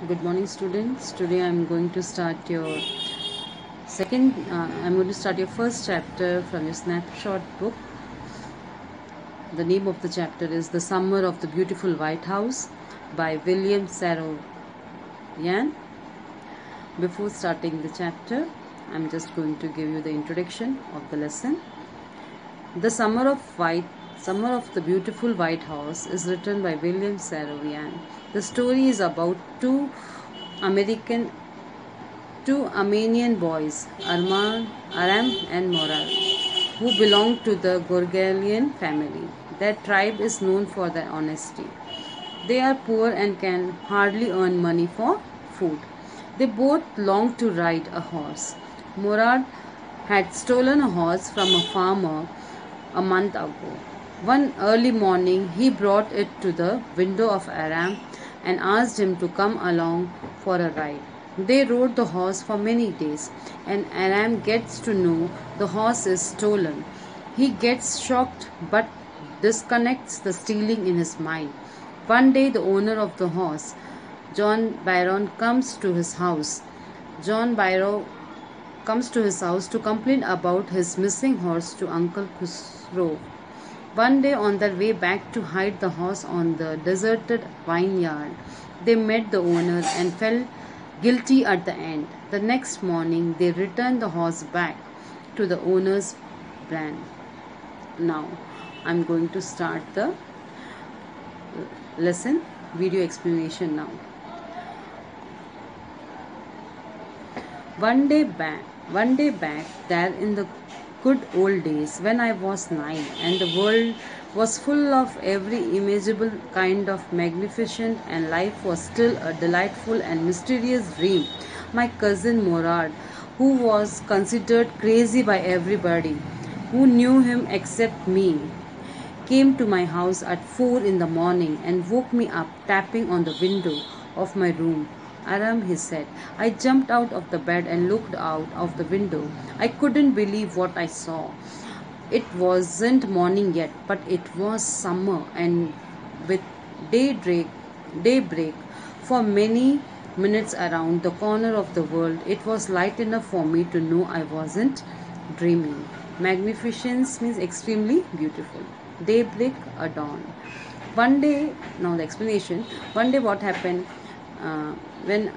Good morning, students. Today I'm going to start your I'm going to start your first chapter from your snapshot book. The name of the chapter is The Summer of the Beautiful White House by William Saroyan. Before starting the chapter, I'm just going to give you the introduction of the lesson. The Summer of the Beautiful White House is written by William Saroyan. The story is about American two Armenian boys, Aram and Moral, who belong to the Gorgalian family. Their tribe is known for their honesty. They are poor and can hardly earn money for food. They both long to ride a horse. Murad had stolen a horse from a farmer a month ago. One early morning, he brought it to the window of Aram and asked him to come along for a ride. They rode the horse for many days, and Aram gets to know the horse is stolen. He gets shocked but disconnects the stealing in his mind. One day, the owner of the horse, John Byron, comes to his house. John Byron comes to his house to complain about his missing horse to Uncle Khusro. One day, on their way back to hide the horse on the deserted vineyard, they met the owner and felt guilty at the end. The next morning, they returned the horse back to the owner's barn. Now, I'm going to start the lesson video explanation now. One day back there in the good old days when I was 9 and the world was full of every imaginable kind of magnificent and life was still a delightful and mysterious dream. My cousin Morad, who was considered crazy by everybody who knew him except me, came to my house at 4 in the morning and woke me up tapping on the window of my room. Aram, he said. I jumped out of the bed and looked out of the window. I couldn't believe what I saw. It wasn't morning yet, but it was summer, and with daybreak for many minutes around the corner of the world, it was light enough for me to know I wasn't dreaming. Magnificence means extremely beautiful. Daybreak, a dawn. One day, now the explanation. One day, what happened? When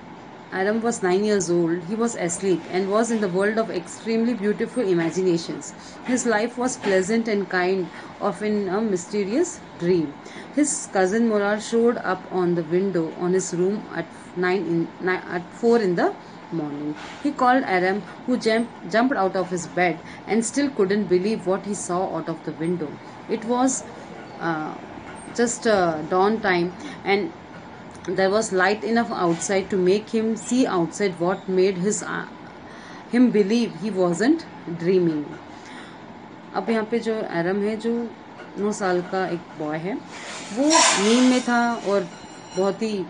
Adam was 9 years old, he was asleep and was in the world of extremely beautiful imaginations. His life was pleasant and kind of in a mysterious dream. His cousin Morar showed up on the window on his room at 4 in the morning. He called Aram, who jumped out of his bed and still couldn't believe what he saw out of the window. It was just dawn time, and there was light enough outside to make him see outside what made him believe he wasn't dreaming. अब यहाँ पे जो एरम है, जो 9 साल का एक boy है, वो नींद में था और बहुत ही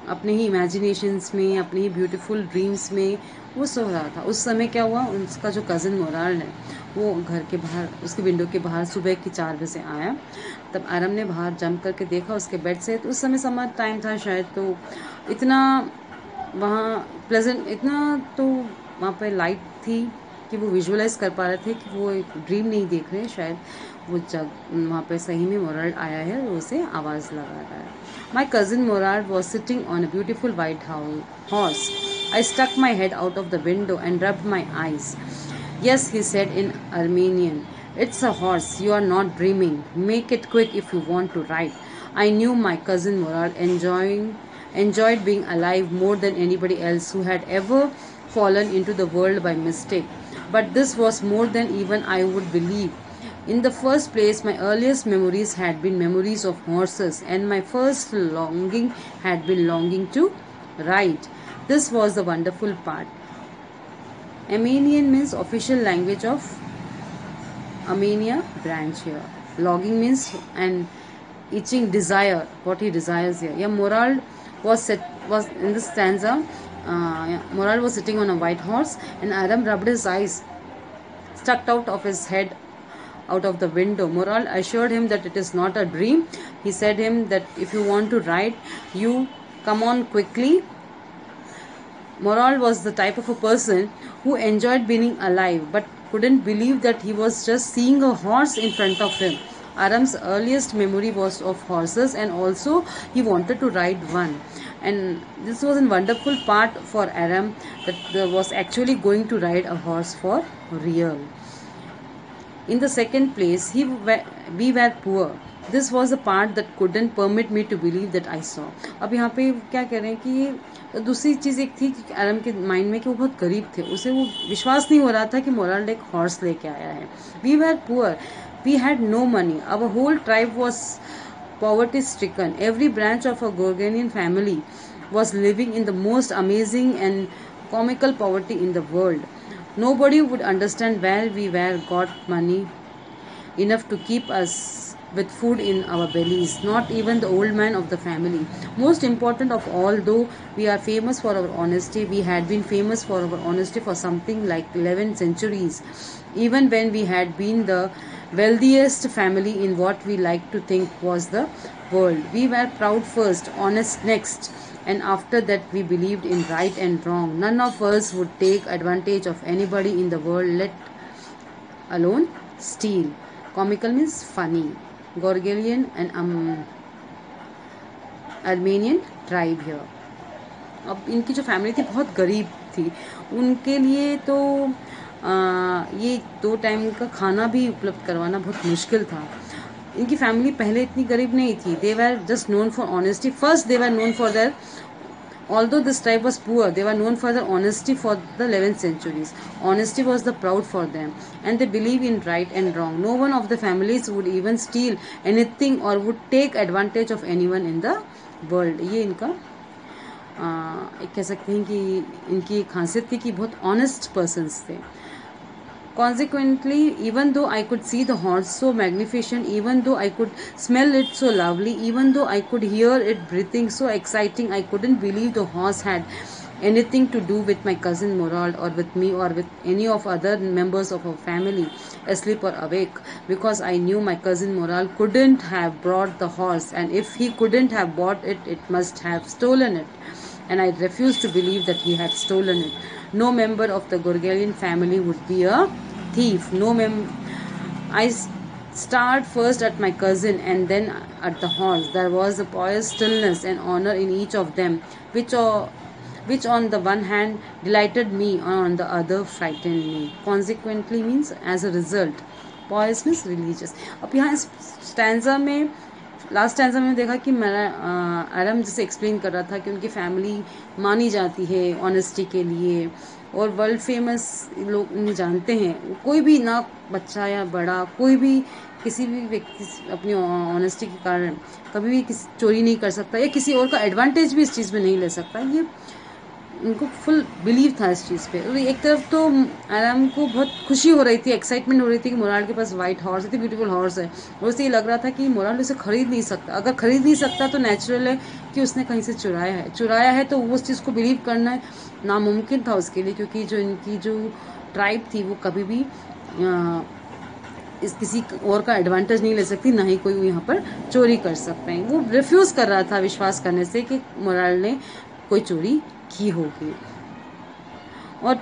अपने ही इमेजिनेशंस में, अपने ही ब्यूटीफुल ड्रीम्स में वो सो रहा था. उस समय क्या हुआ, उसका जो कज़न मोराल है वो घर के बाहर, उसके विंडो के बाहर सुबह के 4 बजे आया. तब आरम ने बाहर जंप करके देखा उसके बेड से. तो उस समय समर टाइम था शायद, तो इतना वहाँ प्लेजेंट, इतना तो वहाँ पर लाइट थी कि वो विजुअलाइज कर पा रहे थे कि वो एक ड्रीम नहीं देख रहे हैं. शायद वो जग वहाँ पे सही में मोराल आया है और उसे आवाज़ लगा रहा है. My cousin morale was sitting on a beautiful white horse. I stuck my head out of the window and rubbed my eyes. Yes, he said in Armenian. It's a horse. You are not dreaming. Make it quick if you want to ride. I knew my cousin Moral enjoyed being alive more than anybody else who had ever fallen into the world by mistake. But this was more than even I would believe. In the first place, my earliest memories had been memories of horses, and my first longing had been longing to ride. This was the wonderful part. Armenian means official language of Armenia branch here. Longing means an itching desire, what he desires here. Yeah, Moral was in this stanza. Moral was sitting on a white horse, and Aram rubbed his eyes, stuck out of his head out of the window. Moral assured him that it is not a dream. He said him that if you want to ride, you come on quickly Moral was the type of a person who enjoyed being alive but couldn't believe that he was just seeing a horse in front of him. Aram's earliest memory was of horses, and also he wanted to ride one. And this was a wonderful part for Aram, that was actually going to ride a horse for real. In the second place, we were poor. This was the part that couldn't permit me to believe that I saw. अब यहाँ पे क्या कह रहे हैं कि ये दूसरी चीज़ एक थी कि आरम के माइंड में कि वो बहुत गरीब थे, उसे वो विश्वास नहीं हो रहा था कि मोराल एक हॉर्स लेके आया है. We were poor, we had no money, our whole tribe was poverty stricken. Every branch of a Gorganian family was living in the most amazing and comical poverty in the world. Nobody would understand where we were got money enough to keep us with food in our bellies, not even the old man of the family. Most important of all, though we are famous for our honesty, we had been famous for our honesty for something like 11 centuries, even when we had been the wealthiest family in what we like to think was the world. We were proud first, honest next, and after that we believed in right and wrong. None of us would take advantage of anybody in the world, let alone steal. Comical means funny. Gorgalian and Armenian tribe here. अब इनकी जो family थी बहुत गरीब थी, उनके लिए तो ये 2 टाइम का खाना भी उपलब्ध करवाना बहुत मुश्किल था. इनकी फैमिली पहले इतनी गरीब नहीं थी. They were just known for honesty. First they were known for their, although this tribe was poor, they were known for their honesty for the 11th centuries. Honesty was the proud for them, and they believe in right and wrong. No one of the families would even steal anything or would take advantage of anyone in the world. ये इनका एक कह सकते हैं कि इनकी खासियत थी कि बहुत ऑनेस्ट पर्सन्स थे. Consequently, even though I could see the horse so magnificent, even though I could smell it so lovely, even though I could hear it breathing so exciting, I couldn't believe the horse had anything to do with my cousin Morald or with me or with any of other members of our family, asleep or awake, because I knew my cousin Morald couldn't have brought the horse, and if he couldn't have bought it, it must have stolen it. And I refused to believe that he had stolen it. No member of the Gorgalian family would be a thief. I stared first at my cousin and then at the horse. There was a pious stillness and honor in each of them, which on the one hand delighted me, on the other frightened me. Consequently means as a result. Pious means religious. अब यहाँ इस stanza में, last stanza में देखा कि मेरा आरम जैसे explain कर रहा था कि उनकी फैमिली मानी जाती है ऑनेस्टी के लिए, और वर्ल्ड फेमस लोग उन्हें जानते हैं. कोई भी ना बच्चा या बड़ा, कोई भी किसी भी व्यक्ति अपनी ऑनेस्टी के कारण कभी भी चोरी नहीं कर सकता या किसी और का एडवांटेज भी इस चीज़ में नहीं ले सकता. ये उनको फुल बिलीव था इस चीज़ पे. एक तरफ तो आराम को बहुत खुशी हो रही थी, एक्साइटमेंट हो रही थी कि मोराल के पास वाइट हॉर्स, इतनी ब्यूटीफुल हॉर्स है, और उसे ये लग रहा था कि मोराल उसे खरीद नहीं सकता. अगर खरीद नहीं सकता तो नेचुरल है कि उसने कहीं से चुराया है तो उस चीज़ को बिलीव करना नामुमकिन था उसके लिए, क्योंकि जो इनकी जो ट्राइब थी वो कभी भी इस किसी और का एडवांटेज नहीं ले सकती, ना ही कोई यहाँ पर चोरी कर सकते हैं. वो रिफ्यूज़ कर रहा था विश्वास करने से कि मोराल ने कोई चोरी की होगी. और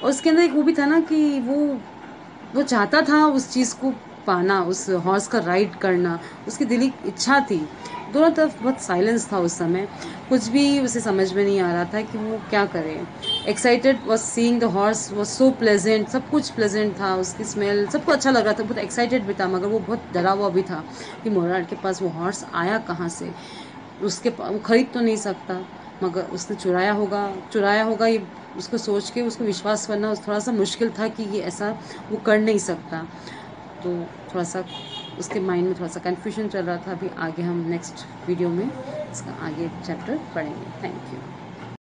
उसके अंदर एक वो भी था ना कि वो चाहता था उस चीज़ को पाना, उस हॉर्स का राइड करना, उसकी दिली इच्छा थी. दोनों तरफ बहुत साइलेंस था उस समय, कुछ भी उसे समझ में नहीं आ रहा था कि वो क्या करे. Excited was seeing the horse was so pleasant, सब कुछ प्लेजेंट था, उसकी स्मेल सबको अच्छा लग रहा था, बहुत एक्साइटेड भी था, मगर वो बहुत डरा हुआ भी था कि मोराल के पास वो हॉर्स आया कहाँ से. वो खरीद तो नहीं सकता, मगर उसने चुराया होगा ये उसको सोच के उसको विश्वास करना थोड़ा सा मुश्किल था कि ये ऐसा वो कर नहीं सकता. तो थोड़ा सा उसके माइंड में थोड़ा सा कन्फ्यूजन चल रहा था. अभी आगे हम नेक्स्ट वीडियो में इसका आगे चैप्टर पढ़ेंगे. Thank you.